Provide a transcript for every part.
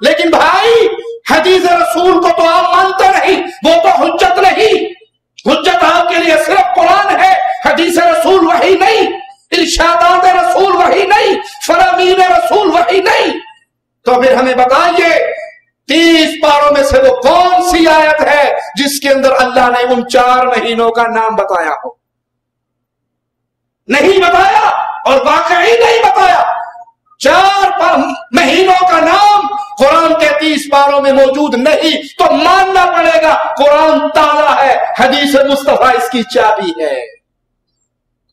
لیکن بھائی حدیث رسول کو تو آپ مانتے نہیں، وہ تو حجت نہیں. حجت آپ کے لیے صرف قرآن ہے، حدیث رسول وحی نہیں، ارشادات رسول وحی نہیں، فرامین رسول وحی نہیں. تو پھر ہمیں بتائیے 30 پاروں میں سے وہ کون سی آیت ہے جس کے اندر اللہ نے ان 4 مہینوں کا نام بتایا ہو؟ نہیں بتایا، اور واقعی نہیں بتایا. 4 مہینوں کا نام قرآن کے 30 پاروں میں موجود نہیں، تو ماننا پڑے گا قرآن تالا ہے، حدیث مصطفیٰ اس کی چابی ہے.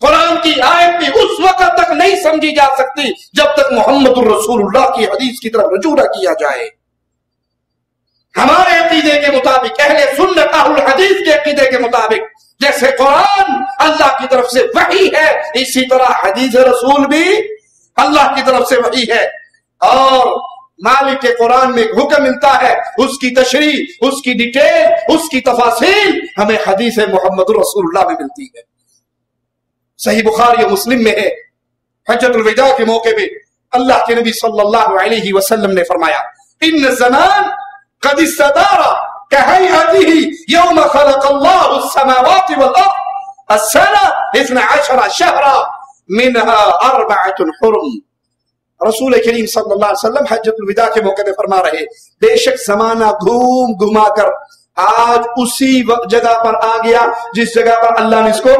قرآن کی آیت بھی اس وقت تک نہیں سمجھی جا سکتی جب تک محمد الرسول اللہ کی حدیث کی طرف رجوع نہ کیا جائے. ہمارے عقیدے کے مطابق، اہل سنت اہل الحدیث کے عقیدے کے مطابق، جیسے قرآن اللہ کی طرف سے وحی ہے، اسی طرح حدیث رسول بھی اللہ کی طرف سے وحی ہے. اور مالک کے قرآن میں ایک حکم ملتا ہے، اس کی تشریح، اس کی ڈیٹیل، اس کی تفاصیل ہمیں حدیث محمد رسول اللہ میں ملتی ہے. صحیح بخاری و مسلم میں ہے، حجۃ الوداع کے موقع پہ اللہ کے نبی صلی اللہ علیہ وسلم نے فرمایا ان الزمان قد استدار كهيئته يوم خلق الله السماوات والارض السنه 12 شهرا منها 4 حرم. رسول کریم صلی اللہ علیہ وسلم حجۃ الوداع کے موقع پہ فرما رہے بے شک زمانہ گھوم گھما کر آج اسی جگہ پر آ گیا جس جگہ پر اللہ نے اس کو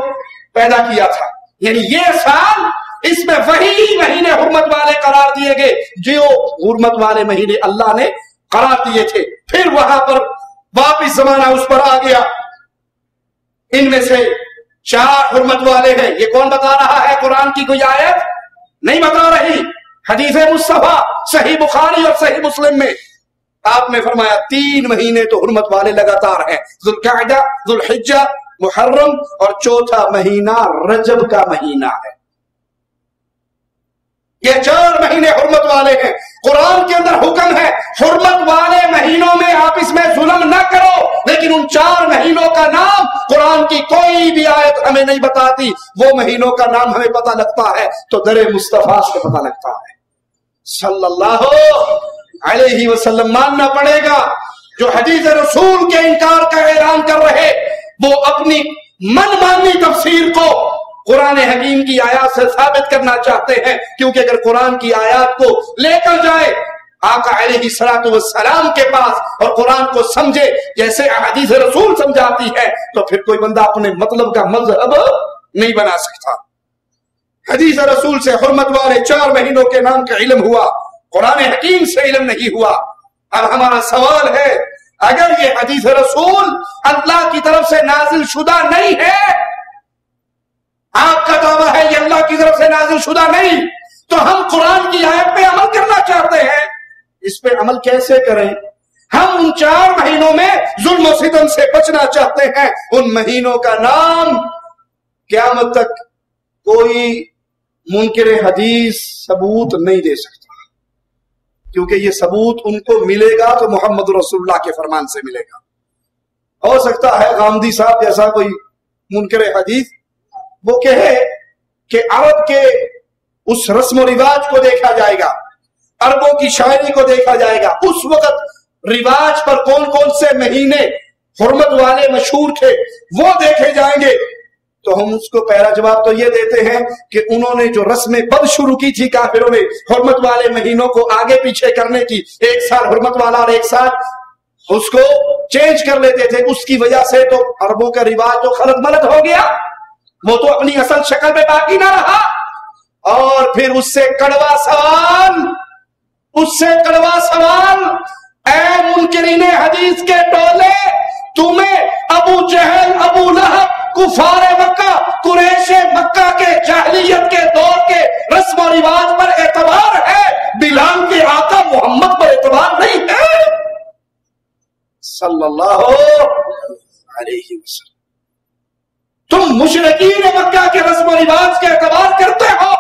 پیدا کیا تھا. یعنی یہ سال اس میں وہی مہینے حرمت والے قرار دیے گئے جو حرمت والے مہینے اللہ نے قرار دیے تھے. پھر وہاں پر واپس زمانہ اس پر آ گیا. ان میں سے 4 حرمت والے ہیں. یہ کون بتا رہا ہے؟ قرآن کی کوئی آیت نہیں بتا رہی، حدیث مصطفیٰ صحیح بخاری اور صحیح مسلم میں آپ نے فرمایا 3 مہینے تو حرمت والے لگاتار ہیں، ذوالقعدہ، ذوالحجہ، محرم، اور 4تھا مہینہ رجب کا مہینہ ہے. یہ 4 مہینے حرمت والے ہیں. قرآن کے اندر حکم ہے حرمت والے مہینوں میں آپ اس میں ظلم نہ کرو، لیکن ان 4 مہینوں کا نام قرآن کی کوئی بھی آیت ہمیں نہیں بتاتی. وہ مہینوں کا نام ہمیں پتہ لگتا ہے تو در مصطفیٰ سے پتہ لگتا ہے صلی اللہ علیہ وسلم. ماننا پڑے گا جو حدیث رسول کے انکار کا اعلان کر رہے وہ اپنی من مانی تفسیر کو قرآن حکیم کی آیات سے ثابت کرنا چاہتے ہیں، کیونکہ اگر قرآن کی آیات کو لے کر جائے آقا علیہ الصلوۃ والسلام کے پاس اور قرآن کو سمجھے جیسے حدیث رسول سمجھاتی ہے تو پھر کوئی بندہ اپنے مطلب کا مذہب نہیں بنا سکتا. حدیث رسول سے حرمت والے 4 مہینوں کے نام کا علم ہوا، قرآن حکیم سے علم نہیں ہوا. اب ہمارا سوال ہے اگر یہ حدیث رسول اللہ کی طرف سے نازل شدہ نہیں ہے، آپ کا دعویٰ ہے یہ اللہ کی طرف سے نازل شدہ نہیں، تو ہم قرآن کی آیت پہ عمل کرنا چاہتے ہیں، اس پہ عمل کیسے کریں؟ ہم ان 4 مہینوں میں ظلم و ستم سے بچنا چاہتے ہیں. ان مہینوں کا نام قیامت تک کوئی منکر حدیث ثبوت نہیں دے سکتا، کیونکہ یہ ثبوت ان کو ملے گا تو محمد رسول اللہ کے فرمان سے ملے گا. ہو سکتا ہے غامدی صاحب جیسا کوئی منکر حدیث وہ کہے کہ عرب کے اس رسم و رواج کو دیکھا جائے گا، عربوں کی شاعری کو دیکھا جائے گا، اس وقت رواج پر کون کون سے مہینے حرمت والے مشہور تھے وہ دیکھے جائیں گے. تو ہم اس کو پہلا جواب تو یہ دیتے ہیں کہ انہوں نے جو رسم بد شروع کی تھی کافروں نے حرمت والے مہینوں کو آگے پیچھے کرنے کی، 1 سال حرمت والا اور 1 سال اس کو چینج کر لیتے تھے، اس کی وجہ سے تو عربوں کا رواج تو خلط ملط ہو گیا، وہ تو اپنی اصل شکل میں باقی نہ رہا. اور پھر اس سے کڑوا سوال اے منکرین حدیث کے ٹولے، تمہیں ابو جہل، ابو لہب، کفار مکہ، قریش مکہ کے جاہلیت کے دور کے رسم و رواج پر اعتبار ہے، بلال کے آقا محمد پر اعتبار نہیں ہے صلی اللہ علیہ وسلم. تم مشرکین مکہ کے رسم و رواج کا اعتبار کرتے ہو،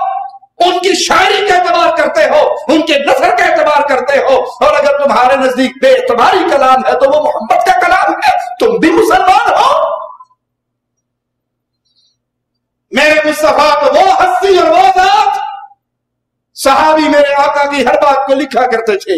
ان کی شاعری کا اعتبار کرتے ہو، ان کے نثر کا اعتبار کرتے ہو، اور اگر تمہارے نزدیک بے اعتباری کلام ہے تو وہ محمد کا کلام ہے. تم بھی مسلمان ہو. میرے مصطفیٰ کو وہ ہستی اور وہ ذات، صحابی میرے آقا کی ہر بات کو لکھا کرتے تھے.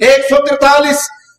143।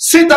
16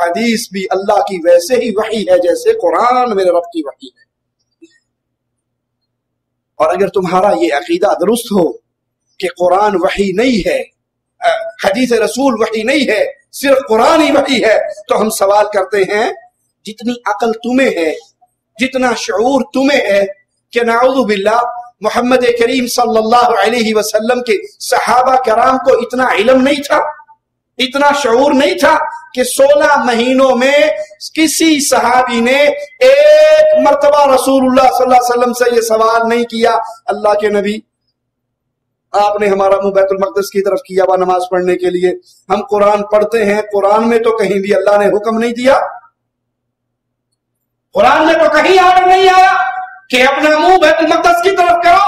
حدیث بھی اللہ کی ویسے ہی وحی ہے جیسے قرآن میرے رب کی وحی ہے. اور اگر تمہارا یہ عقیدہ درست ہو کہ قرآن وحی نہیں ہے، حدیث رسول وحی نہیں ہے، صرف قرآن ہی وحی ہے، تو ہم سوال کرتے ہیں جتنی عقل تمہیں ہے، جتنا شعور تمہیں ہے، کہ نعوذ باللہ محمد کریم صلی اللہ علیہ وسلم کے صحابہ کرام کو اتنا علم نہیں تھا، اتنا شعور نہیں تھا کہ 16 مہینوں میں کسی صحابی نے ایک مرتبہ رسول اللہ صلی اللہ علیہ وسلم سے یہ سوال نہیں کیا، اللہ کے نبی آپ نے ہمارا منہ بیت المقدس کی طرف کیا ہوا نماز پڑھنے کے لیے، ہم قرآن پڑھتے ہیں، قرآن میں تو کہیں بھی اللہ نے حکم نہیں دیا، قرآن میں تو کہیں آرڈر نہیں آیا کہ اپنا منہ بیت المقدس کی طرف کرو،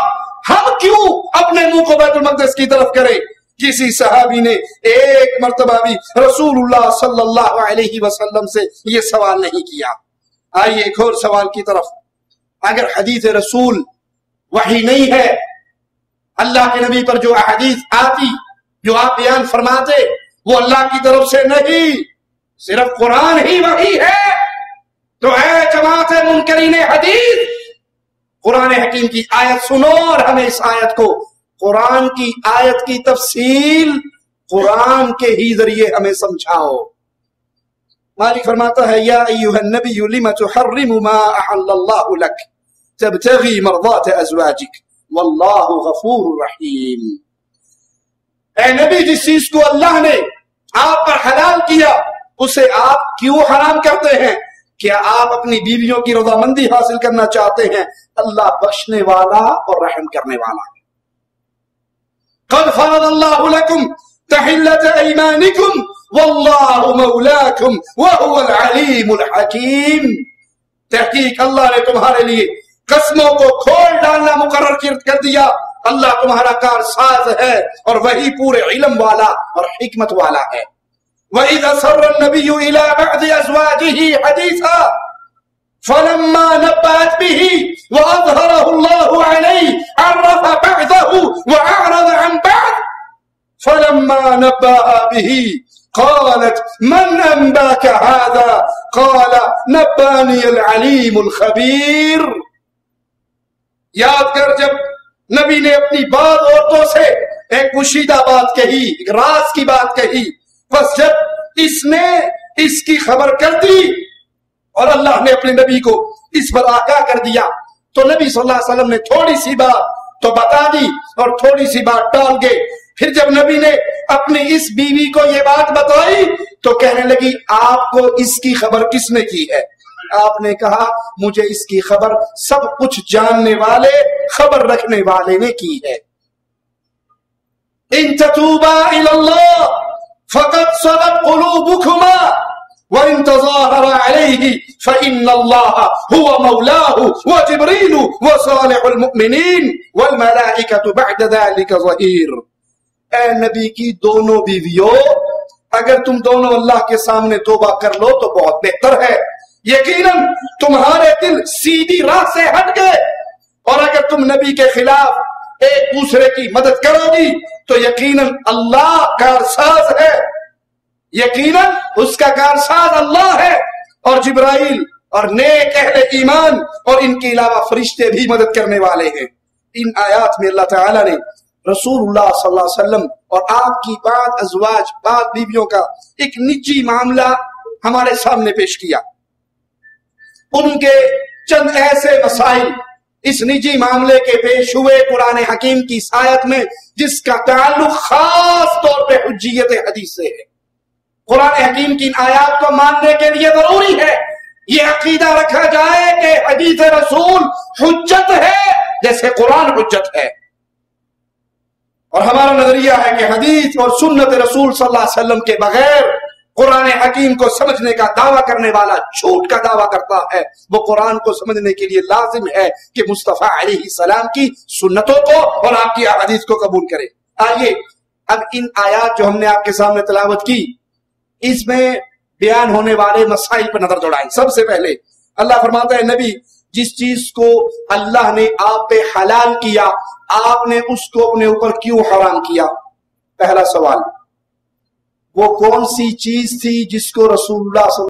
ہم کیوں اپنے منہ کو بیت المقدس کی طرف کریں؟ کسی صحابی نے ایک مرتبہ بھی رسول اللہ صلی اللہ علیہ وسلم سے یہ سوال نہیں کیا. آئیے ایک اور سوال کی طرف. اگر حدیث رسول وحی نہیں ہے، اللہ کے نبی پر جو احادیث آتی، جو آپ بیان فرماتے، وہ اللہ کی طرف سے نہیں، صرف قرآن ہی وحی ہے، تو اے جماعت منکرین حدیث، قرآن حکیم کی آیت سنو اور ہمیں اس آیت کو، قرآن کی آیت کی تفصیل قرآن کے ہی ذریعے ہمیں سمجھاؤ. مالک فرماتا ہے یا ایھا النبی لم تحرم ما احل اللہ لک تبتغی مرضات ازواجک واللہ غفور رحیم. اے نبی، جس چیز کو اللہ نے آپ پر حلال کیا اسے آپ کیوں حرام کرتے ہیں؟ کیا آپ اپنی بیویوں کی رضامندی حاصل کرنا چاہتے ہیں؟ اللہ بخشنے والا اور رحم کرنے والا ہے. قد فرض اللہ لکم تحلۃ ایمانکم واللہ مولاکم وہو العلیم الحکیم. تحقیق اللہ نے تمہارے لیے قسموں کو کھول ڈالنا مقرر کر دیا، اللہ تمہارا کار ساز ہے اور وہی پورے علم والا اور حکمت والا ہے. وَإِذْ أَسَرَّ النَّبِيُّ إِلَىٰ بَعْضِ أَزْوَاجِهِ حَدِيثًا فَلَمَّا نَبَّأَتْ بِهِ وَأَظْهَرَهُ اللَّهُ عَلَيْهِ عَرَّفَ بَعْضَهُ وَأَعْرَضَ عَن بَعْضٍ فَلَمَّا نَبَّأَهَا بِهِ قَالَتْ مَنْ أَنبَاكَ هَٰذَا قَالَ نَبَّأَنِيَ الْعَلِيمُ الْخَبِيرُ. یاد کر جب نبی نے اپنی بعض عورتوں سے ایک پوشیدہ بات کہی، ایک راز کی بات کہی، بس جب اس نے اس کی خبر کر دی اور اللہ نے اپنے نبی کو اس پر آگاہ کر دیا، تو نبی صلی اللہ علیہ وسلم نے تھوڑی سی بات تو بتا دی اور تھوڑی سی بات ٹال گئے. پھر جب نبی نے اپنی اس بیوی کو یہ بات بتائی تو کہنے لگی آپ کو اس کی خبر کس نے کی ہے؟ آپ نے کہا مجھے اس کی خبر سب کچھ جاننے والے، خبر رکھنے والے نے کی ہے. ان تتوبا الی اللہ فقد صغت قلوبكما وان تظاهر عليه فان الله هو مولاه وجبريل وصالح المؤمنين والملائكه بعد ذلك ظهير. اے نبی کی دونوں بیویوں، اگر تم دونوں اللہ کے سامنے توبہ کر لو تو بہت بہتر ہے، یقیناً تمہارے دل سیدھی راہ سے ہٹ گئے، اور اگر تم نبی کے خلاف ایک دوسرے کی مدد کرو گی تو یقیناً اللہ کارساز ہے، یقیناً اس کا کارساز اللہ ہے، اور جبرائیل اور نیک اہل ایمان اور ان کے علاوہ فرشتے بھی مدد کرنے والے ہیں. ان آیات میں اللہ تعالیٰ نے رسول اللہ صلی اللہ علیہ وسلم اور آپ کی بعض ازواج، بعض بیویوں کا ایک نجی معاملہ ہمارے سامنے پیش کیا. ان کے چند ایسے مسائل اس نجی معاملے کے پیش ہوئے قرآن حکیم کی اس آیت میں، جس کا تعلق خاص طور پہ حجیت حدیث سے ہے. قرآن حکیم کی ان آیات کو ماننے کے لیے ضروری ہے یہ عقیدہ رکھا جائے کہ حدیث رسول حجت ہے جیسے قرآن حجت ہے. اور ہمارا نظریہ ہے کہ حدیث اور سنت رسول صلی اللہ علیہ وسلم کے بغیر قرآن حکیم کو سمجھنے کا دعویٰ کرنے والا جھوٹ کا دعویٰ کرتا ہے. وہ قرآن کو سمجھنے کے لیے لازم ہے کہ مصطفیٰ علیہ السلام کی سنتوں کو اور آپ کی حدیث کو قبول کرے. آئیے اب ان آیات جو ہم نے آپ کے سامنے تلاوت کی، اس میں بیان ہونے والے مسائل پر نظر دوڑائیں. سب سے پہلے اللہ فرماتا ہے نبی جس چیز کو اللہ نے آپ پہ حلال کیا آپ نے اس کو اپنے اوپر کیوں حرام کیا؟ پہلا سوال. وہ کون سی چیز تھی جس کو رسول اللہ صلی